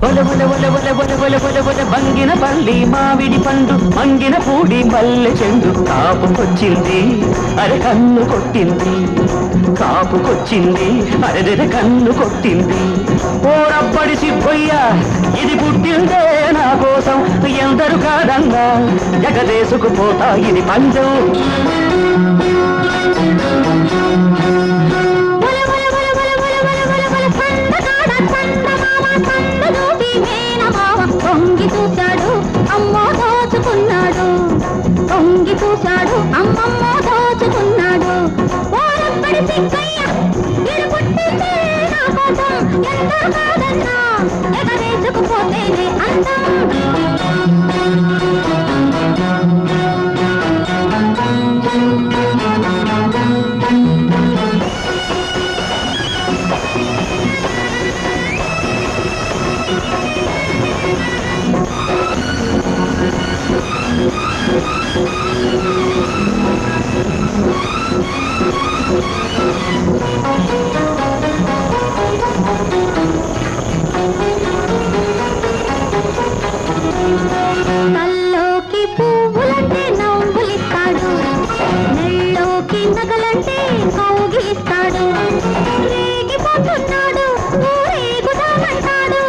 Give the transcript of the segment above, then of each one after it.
ఒల ఒల ఒల ఒల ఒల ఒల ఒల ఒల బంగిన పల్లి మామిడి పండు మంగిన పూడి మల్లె చెండు కాపుకొచ్చింది అరె కన్ను కొట్టింది కాపుకొచ్చింది అరెరె కన్ను కొట్టింది ఓ రబ్బడి సిబ్బయ్య ఇది పుట్టిందే నా కోసం ఎందరు కాదన్నా ఎగదేసుకుపోతా ఇది పందెం తొంగి చూశాడు అమ్మో దోచుకున్నాడు తొంగి చూశాడు అమ్మమ్మ దోచుకున్నాడు ఓరప్పడి సిగ్గయ్య ఇది పుట్టిందే నా కోసం ఎందరు కాదన్నా ఎగరేసుకుపోతేనే అందం కల్లోకి పువ్వులంటే నవ్వులిస్తాడు నెల్లోకి నగలంటే కౌగిలిస్తాడు రేగిపోతున్నాడు ఊరేగుదామంటాడు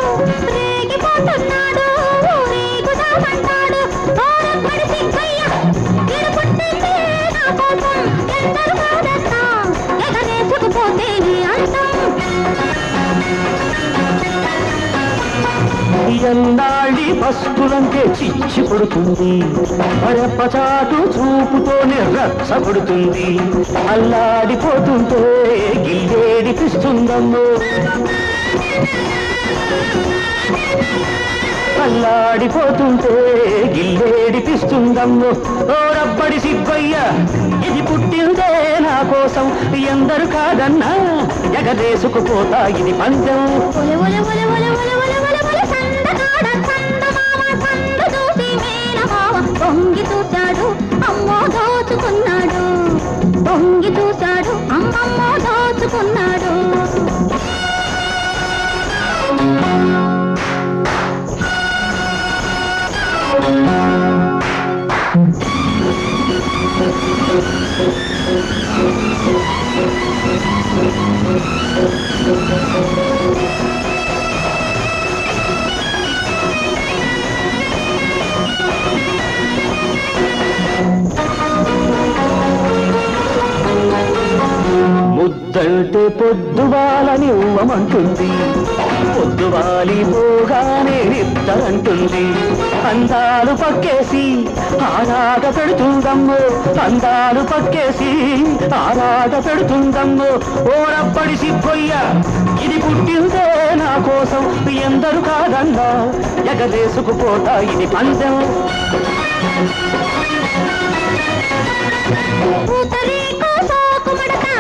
రేగిపోతున్నాడు ఊరేగుదామంటాడు ఓరప్పడి సిగ్గయ్య ఇది పుట్టిందే నా కోసం ఎందరు కాదన్నా ఎగరేసుకుపోతేనే అందం ఎన్నాళ్ళి పస్తులంటే చిచ్చి పడుతుంది మరెప్పచాటు చూపుతోనే రచ్చబడుతుంది అల్లాడిపోతుంటే గిల్లేడిపిస్తుందమ్మో అల్లాడిపోతుంటే గిల్లేడిపిస్తుందమ్మో ఓ రబ్బడి సిబ్బయ్య ఇది పుట్టిందే నా కోసం ఎందరు కాదన్నా ఎగదేసుకుపోతా ఇది పందెం తొంగి చూశాడు అమ్మో దోచుకున్నాడు తొంగి చూశాడు అమ్మమ్మ దోచుకున్నాడు ముద్దంటే పొద్దువాలని ఇవ్వమంటుంది పొద్దువాలి పోగానే నిద్దంటుంది అందాలు పక్కేసి ఆరాట పెడుతుందమ్మో అందాలు పక్కేసి ఆరాట పెడుతుందమ్మో ఓ రబ్బడి సిబ్బయ్య ఇది పుట్టిందే నా కోసం ఎందరు కాదన్నా ఎగదేసుకుపోతా ఇది పందెం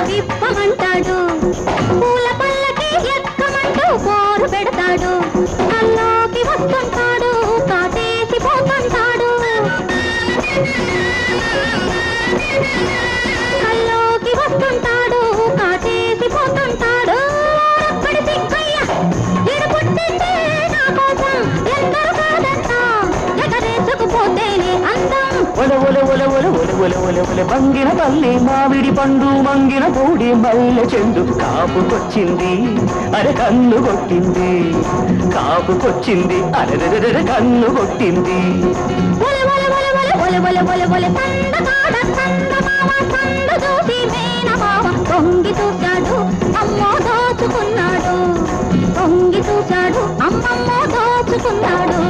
విప్పమంటాడు పూల పల్లకి ఎక్కమంటూ పోరు పెడతాడు కల్లోకి వస్తుంటాడు కాటేసి పోతుంటాడు కల్లోకి వస్తుంటాడు కాటేసి పోతుంటాడు అప్పటి సిగ్గయ్య ఇది పుట్టిందే నా కోసం ఎందరు కాదన్నా ఎగరేసుకుపోతేనే అందం ఒల ఒల ఒల ఒల ఒల ఒల ఒల ఒల బంగిన పల్లి మామిడి పండు మంగిన పూడి మల్లె చెండు కాపుకొచ్చింది అరె కన్ను కొట్టింది కాపుకొచ్చింది అరెరెరెరె కన్ను కొట్టింది ఒల ఒల ఒల ఒల ఒల ఒల ఒల ఒల సందకాడ సందమామ సంద చూసి మేనమామ తొంగి చూశాడు అమ్మో దోచుకున్నాడు తొంగి చూశాడు అమ్మమ్మ దోచుకున్నాడు